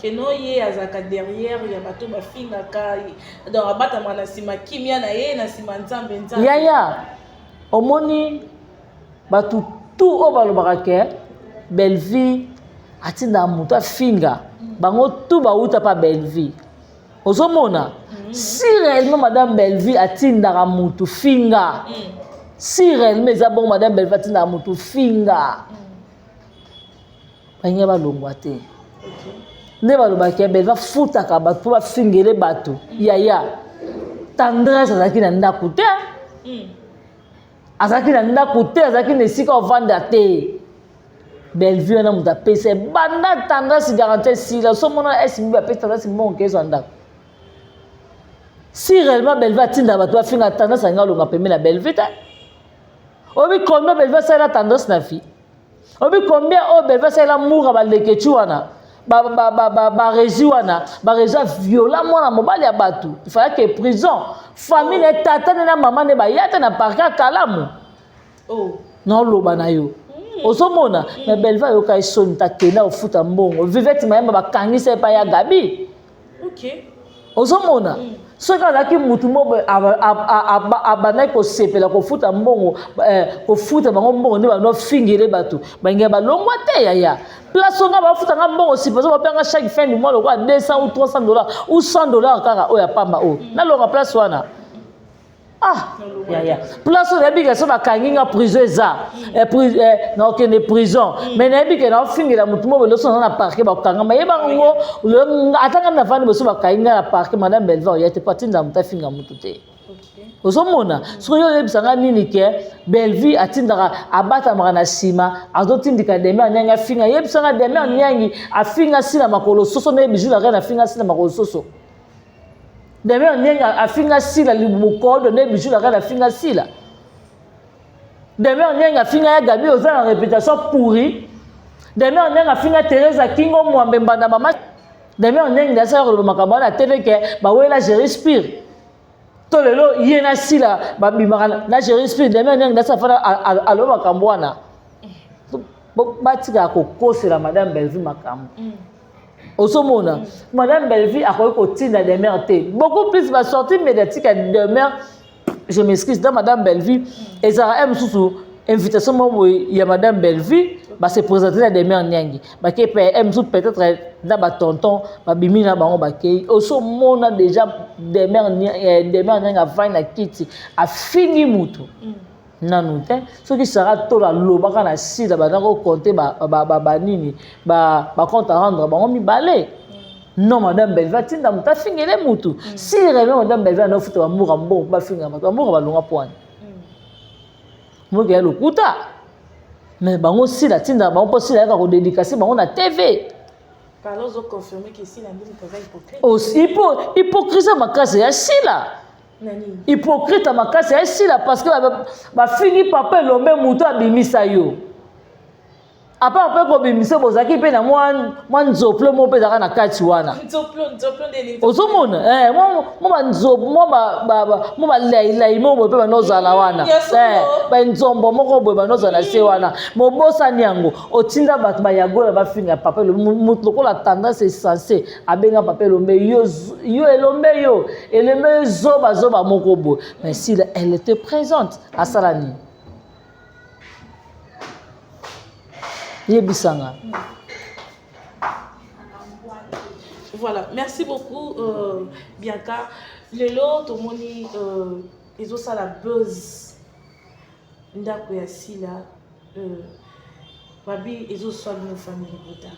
keno ye azaka derrière ya bato bafingaka donc abatama na nsima kimia na ye na nsima nzambe yaya omoni bato tu oyo balobaka ke Belleville atindaka moto afinga bango tu bauta pa Belleville ozomona si réellement madame Belleville atindaka moto finga si réellement eza bongo madame Belleville atindaka moto finga bange balongwa te nde balobaki ya Belleville afutaka bato mpo bafingele bato yaya tendresse azalaki na ndako te azalaki na ndako te azalaki na esika ovanda te Belleville wana moto apesa banda tendresse garantie sila somona esimibi apesi tendresse mbongo kezwa ndako si réellement Belleville atindaka bato bafinga tendresse alinga alonga pembe na Belleville te obi combien Belleville asalela tendresse na fille obi combien oyo Belleville asalela mura balekeci wana baregi wana baregi aviola mwana mobali ya bato ifalaki prison famille na tata ne na mama ne baya te na parke akalamu naoloba na yo ozomona na Belleville ayoka esoni takenda ofuta mbongo vivete mayemba bakangisa epai ya Gabi ozomona soki azalaki mutu moko abandaki kosepela kofuta mbongo kofuta bango mbongo nde banofingele bato bange balongwa te yaya place onga bafutanga mbongo siposo bapengaka chaque fin du mois lokola 200 ou 300 dollars ou 100 dollars kaka oyo apamba oyo nalonga place wana yaya place oyo nayebi ke so bakangi nga prison eza naokende prison mais nayebi ke naofingela mutu moko loso naza na parke bakanga mayeba ngo atanga na vandi boso bakangi nga na parke madame Belleville oya te patinda mutu afinga mutu te ozomona soki yo oyebisanga nini ke Belleville atindaka abatamaka na nsima azotindika deme anyangi afinga yebisanga deme anyangi afinga sila makolo soso nayebi jour akene afinga sila makolo soso deme anyangi afinga sila libukodo nayebi jour akene afinga sila deme anyangi afinga ya Gabi oza na réputation pourri deme anyangi afinga Teresa Kingo Mwambe mbanda mama deme anyangi ndasala koloba makambo wana tv ke bawela je respire to lelo ye na sila babimaka na je respire deme nyangi ndasa fana aloba makambo wana batika kokosela madame Belleville makambo osomona madame Belleville akoki kotinda demeure te beaucoup plus basortie médiatique ya demeure je m'excuse dans madame Belleville ezalaka mosusu invitation moko ya madame Belleville se présenter na demeure nyangi bake mosusu peut-être na batonton babimi na bango bakei osomona déjà demeure nyangi avandi na kiti afingi mutu nanu te soki sara tola lobaka na sila bandako compter banini bacompte à rendre bango mibale non madame Belleville atinda mutu afingele mutu si réellement madame Belleville anaofuta bamura mbongo bafinga bato bamura balonga pwani moke ya lokuta mais bango sila tinda bango mpo sila yaka kodédicase bango na TV hypocrisie makasi ya sila hypocrite makasi ya sila parce que bafingi papa elombe mutu abimisa yo apa mpe kobimisa bozalaki mpe na mwa nzoplo mo mpe ezalaka na kati wana ozomona mo balailayi mo boye mpe banozala wana banzombo moko boye banozala na se wana mobosani yango otinda bato bayagola bafinga papa moto lokola tendance esense abenga papa elombe yo elombe yo elombe zoba moko boye mais si elle était présente asala nini yebisanga. Voilà, merci beaucoup Bianca. Lelo tomoni ils ont ça la buzz. Ndako ya sila babi ils ont soit nos familles bota.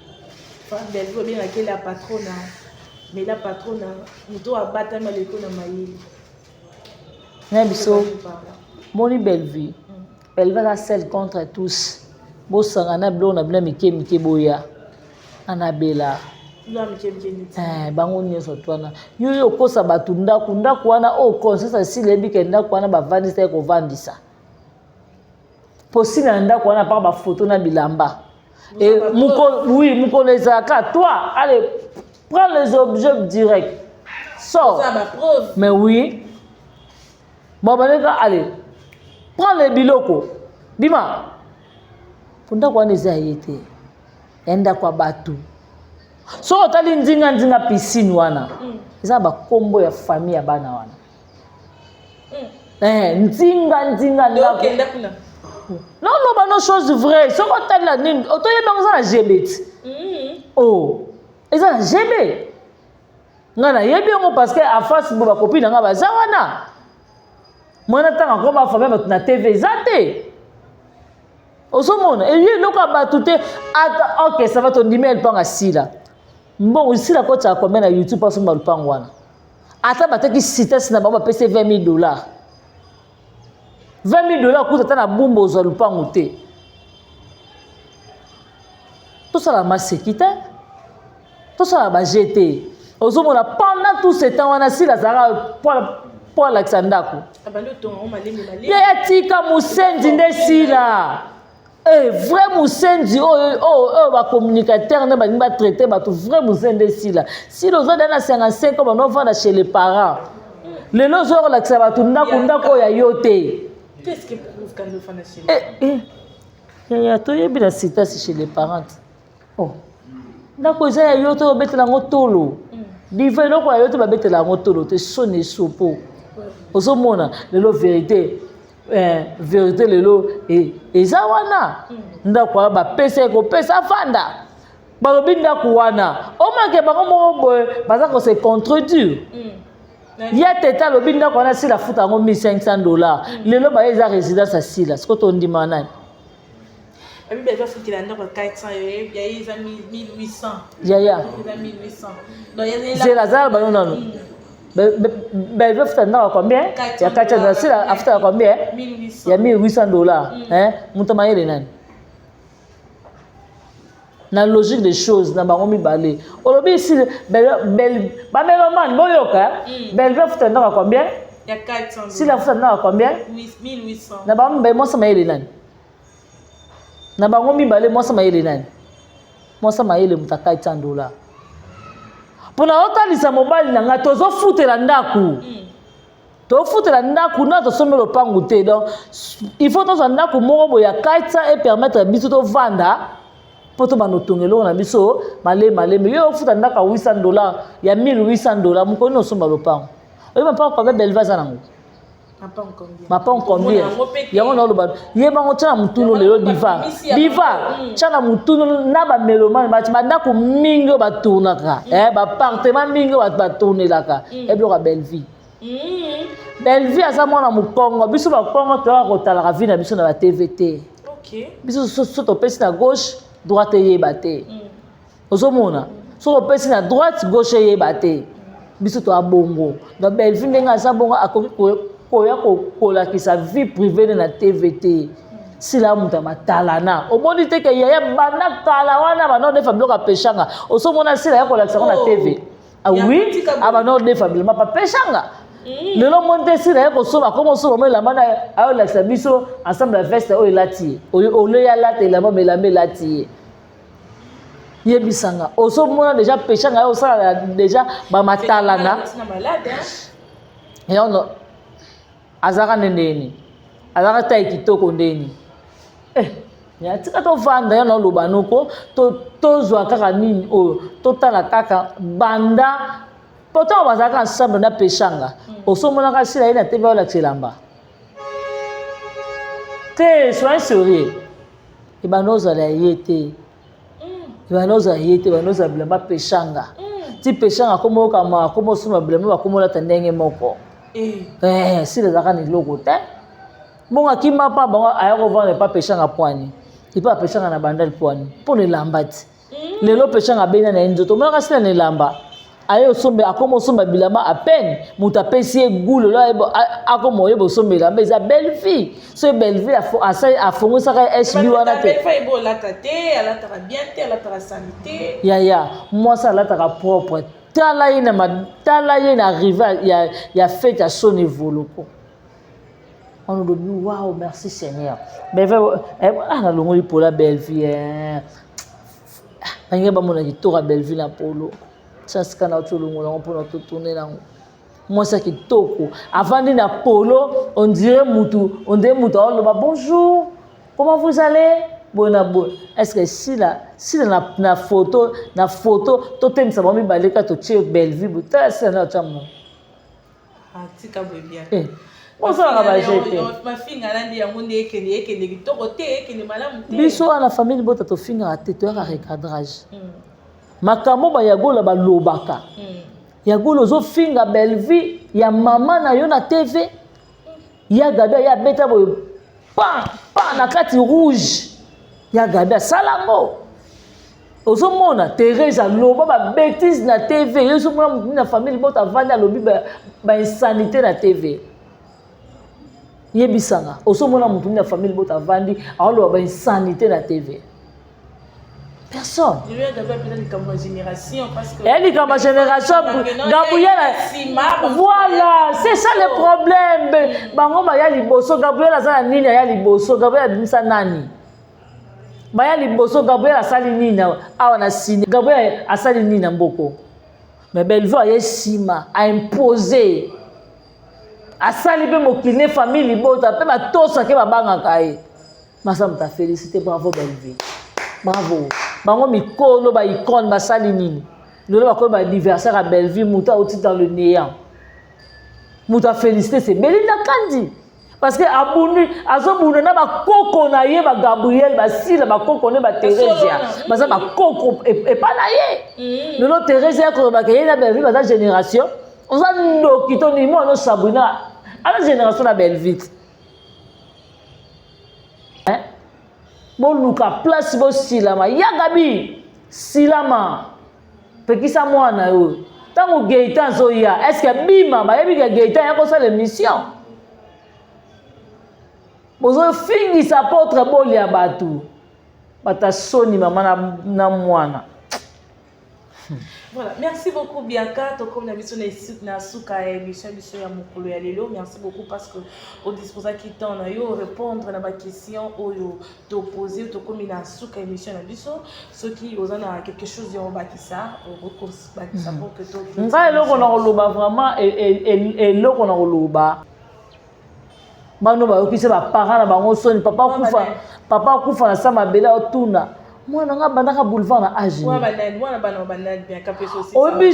Enfin belle bien laquelle la patronne mais la patronne muto abata maleko na mayeli. Na biso moni belle vie. Elle va la selle contre tous. Bosanga na blo na bla mike boya anabela bango nyonso twana yo kosa bato ndako wana o conscience silebi ke ndako wana bavandisa kovandisa posina ndako wana pa bafoto na bilamba et mukolo ezalaka toi allez prends les objets directs sors mais oui bon baleka allez prends les biloko bima ndako wana eza ye te ya ndako ya bato so otali ndinga piscine wana eza bakombo ya famille ya bana wana ndinga ndako non bano chose vraie soko otali la nini otoyebango eza na gbet eza na gb nga nayebi yango parce que afasi bo bakopi na nga baza wana mwana ntango akoma bafamille bato na tv eza te osomona et lui loka batute ata OK ça va ton email panga sila bon aussi la cote à combien na YouTube pas sur malpang wana ata bataki site na baba pc $20,000 $20,000 coûte ata na bumba aux lupango te tout ça la masekita tout ça la bagete osomona pendant tout ce temps wana sila zara pour Alexandako ya tika musendi nde sila vrai musendi ba communicateur na ba traiter ba tout vrai musendi sila si les autres dans 55 ans on va chez les parents les nos heures là que ça va tout ndako ya yote qu'est-ce qui prouve quand nous faisons chez ya to yebi la cité chez les parents ndako za ya yote obetela ngotolo diva loko ya yote ba betela ngotolo te sonne sopo ozomona lelo vérité vérité lelo eza wana ndako ba pesa ko pesa fanda balobi ndako wana omake bango moko boye baza ko se contredire ya teta lobi ndako wana sila futa yango $1,500 lelo ba eza résidence asila siko to ndima nani abi beza fikila ndako 400 ya eza 1800 ya eza 1800 donc c'est la zala bano nano ben veut faire ndako combien ya kacha na sila after combien $1,800 ya $1,800 mutama yele nani na logique des choses na bango mibale olobi ici bel ba meloman boyoka bel veut faire ndako combien ya 400 si la futa ndako combien 1800 na bango ben mosa mayele nani na bango mibale mosa mayele nani mosa mayele mutaka $800 pona otalisa mobali na nga tozofutela ndako tofutela ndako na tosomela lopango te donc il faut tozwa ndako moko boya 400 et permettre biso tovanda po to banotongelo na biso maleme yo ofuta ndako $800 ya $1,800 mokoni osomba lopango oyo mapa kwa belva za nango mapa combien yango na loba yebango tana mutuno lelo diva tana mutuno na ba melomane ba ndako mingi ba tournaka ba appartement mingi ba tournelaka ebloka belvi belvi asa mwana mukongo biso ba kongo to akotala vie na biso na ba TVT biso so to pesi na gauche droite yebate ozomona so to pesi na droite gauche yebate biso to abongo na belvi ndenga asa bongo akoki koya kolakisa vie privée na TVT sila muta matalana omoni te ke yaya bana kala wana bana de fabloka peshanga osomona sila ya kolakisa na TV oui abana de fabloka mapa peshanga Le long monté si d'ailleurs qu'on soit comme on soit la main à la sabiso ensemble la veste au elati au le ya la te la main la melati yebisanga oso mona déjà péché nga osala déjà ba matalana et on azaka ndeni azaka tai kitoko ndeni ya tika to vanda ya no lobanoko to zwa kaka nini o to tala kaka banda pourtant bazaka ensemble na péchanga oso mona ka sila ina te ba la tselamba te sois sérieux et banoza la yete banoza yete banoza blamba péchanga ti péchanga komo kama komo suma blamba komo la tandenge moko sila zaka ni logo te bonga kimba pa bango aya ko vendre pas péchanga poani il pas péchanga na bandal poani pour les lambati lelo péchanga bena na nzoto mona ka sila ni lamba ayo sombe akomo somba bilama à peine muta pesi goule là akomo yebo sombe la mais belle fille ce belle fille a fongo ça SB wana te belle fille bo la tate elle ta bien te elle ta sanité ya moi ça la ta propre tala yena arrivé ya fait à son évolution on nous dit waouh merci Seigneur mais na longo pour la belle fille anga ba mona kitora belle fille na polo ça c'est quand on a pour notre tourner là moi ça qui toko avant de na polo on dirait mutu on bonjour comment vous allez bona bon est-ce que si na photo to tem ça va me baleka to che belle vie buta c'est na chamo tika bien bonsoir la bajete ma fille ngalandi ya monde ekende kitoko te ekende malamu te biso na famille bota to finga te to ya recadrage makambo ba yagola ba lobaka yagolo zo finga belle vie ya mama na yo na TV ya gada ya beta boy pa na kati rouge ya gada salango ozo mona Teresa loba ba bêtise na TV yo zo mona na famille bota vanda lobi ba insanité na TV yebisanga ozo mona mutu na famille bota vandi alo ba insanité na TV. Personne. Je lui ai d'abord peut-être comme ma génération parce que. Elle dit comme ma génération. Gabriel. Voilà, c'est ça le problème. Bango ba ya liboso Gabriel azala nini ya liboso Gabriel adimisa nani. Ba ya liboso Gabriel asali nini awa na sini. Gabriel asali nini na mboko. Mais Bellevue a sima a imposé. Asali pe mokine famille libota pe ba tosa ke ba banga kai. Masa mta féliciter bravo Bellevue. Bravo. Bango mikolo ba icône ba sali nini. Lolo ba ko ba anniversaire à Bellevue muta outi dans le néant. Muta féliciter c'est Belinda Kandi. Parce que abuni azobuna na ba koko na ye ba Gabriel ba sila ba koko ne ba Teresia. Ba ça ba koko et pas na ye. Lolo Teresia ko ba ke na Bellevue ba ta génération. On a no kitoni mo no sabuna. À la génération na Bellevue. Hein? Bon luka place bo silama ya gabi silama pekisa mwana yo tango Gaëtan zoya est-ce que bima ba yebi que Gaëtan ya ko sa l'émission bozo fingi sa porte boli ya batu bata soni mama na mwana. Voilà, merci beaucoup Bianca, to comme l'habitude na suka émission ya mokolo ya lelo. Merci beaucoup parce que au disposa qui t'en a yo répondre na ba question oyo to poser to comme na suka émission na biso ceux qui osana quelque chose yo bakisa au recours bakisa pour que to ngai loko na koloba vraiment et loko na koloba bano ba okise ba parents na bango soni papa kufa na sama bela otuna mwana nga bandaka boulevard na âge mwana bana bien capeso aussi oyebi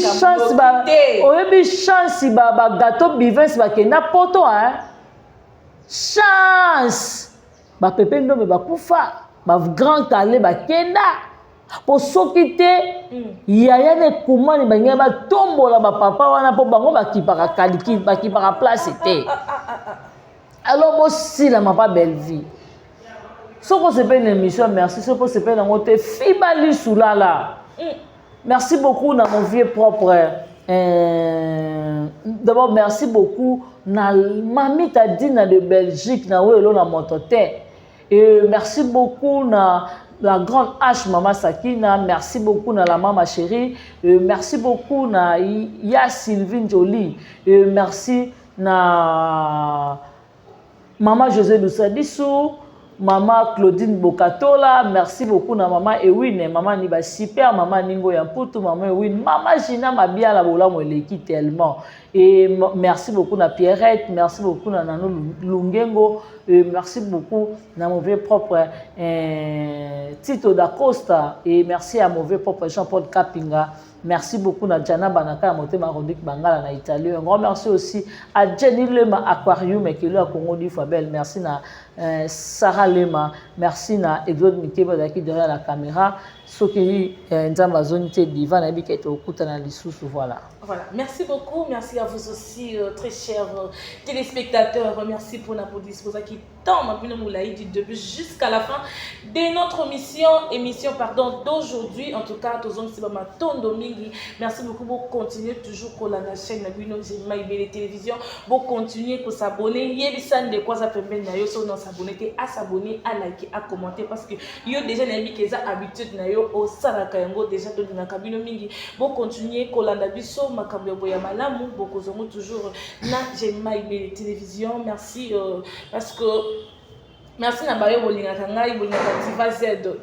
chance ba gâteau bivins bakenda poto hein chance ba pepe ndombe bakufa ba grand calé bakenda po soki te yaya ne kumani bangi ba tombola ba papa wana po bango bakipaka kaliki bakipaka place te alors bo sila ma pas belle vie. Ce qu'on se paye une émission, merci. Ce qu'on se paye dans notre fibali soulala. Merci beaucoup dans mon vieux propre. D'abord, merci beaucoup na mamie Tadina de Belgique na où na montoté. Et merci beaucoup na la grande H maman Sakina. Merci beaucoup na la maman chérie. Merci beaucoup na Ya Sylvine Jolie. Merci na Maman José Lusadiso, Maman Claudine Bokatola, merci beaucoup na Maman Ewine, Maman Niba Super, Maman Ningo Yamputu, Maman Ewine, Maman Gina Mabia la bola moleki tellement. Et merci beaucoup na Pierrette, merci beaucoup na Nano Lungengo, et merci beaucoup na mauvais propre Tito da Costa, et merci à mauvais propre Jean-Paul Kapinga. Merci beaucoup à Jana Banaka, à Motema Rondik Bangala en Italie. Un grand merci aussi à Jenny Lema Aquarium et qui est là à Congo du Fabel. Merci à Sarah Lema. Merci à Edouard Mikeba qui est derrière la caméra. Ce qui est en zone de divan, et qui est au coup de voilà. Voilà, merci beaucoup. Merci à vous aussi, très chers téléspectateurs. Merci pour la disposition qui tend du début jusqu'à la fin de notre émission d'aujourd'hui. En tout cas, merci beaucoup pour continuer toujours pour la chaîne de télévision. Pour continuer pour s'abonner. Il y a des quoi ça peut s'abonner, à s'abonner, à liker, à commenter parce que il y a déjà des habitudes au salaka yango déjà de na kabino mingi bo continuer kolanda biso makambo boya malamu boko zongo toujours na Jemima Ibele télévision. Merci parce que merci à Bayo Bolinga Kangai, Bolinga Diva Z,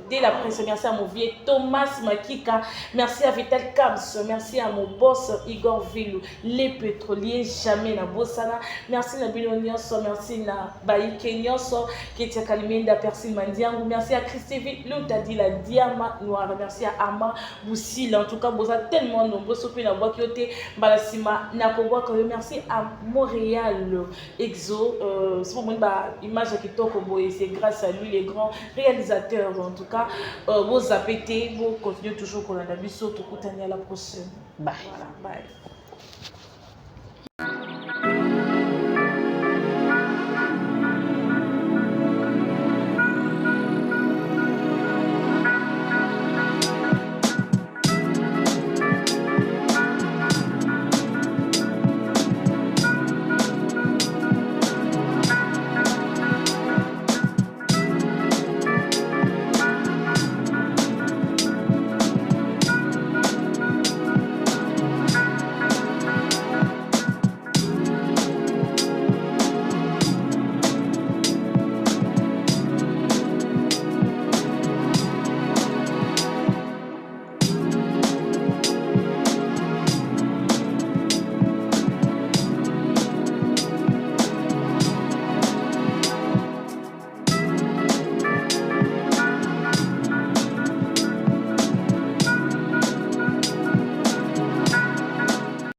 dès la presse. Merci à mon vieux Thomas Makika. Merci à Vital Kabs. Merci à mon boss Igor Villou, les pétroliers, jamais na Bossana. Merci à Bilonioso, merci à Baï Kenyoso, Ketia Kalimenda, Persil Mandiangou. Merci à Christévi Loutadi, la Diama Noire. Merci à Ama Boussil. En tout cas, vous êtes tellement nombreux. Sopi na Boakiote, Balasima, Nakoboa. Merci à Montréal Exo. C'est pour moi une image qui toque au et c'est grâce à lui, les grands réalisateurs. En tout cas, vous appétez, vous continuez toujours pour la Nabiso. Tout à la prochaine. Bye. Voilà, bye.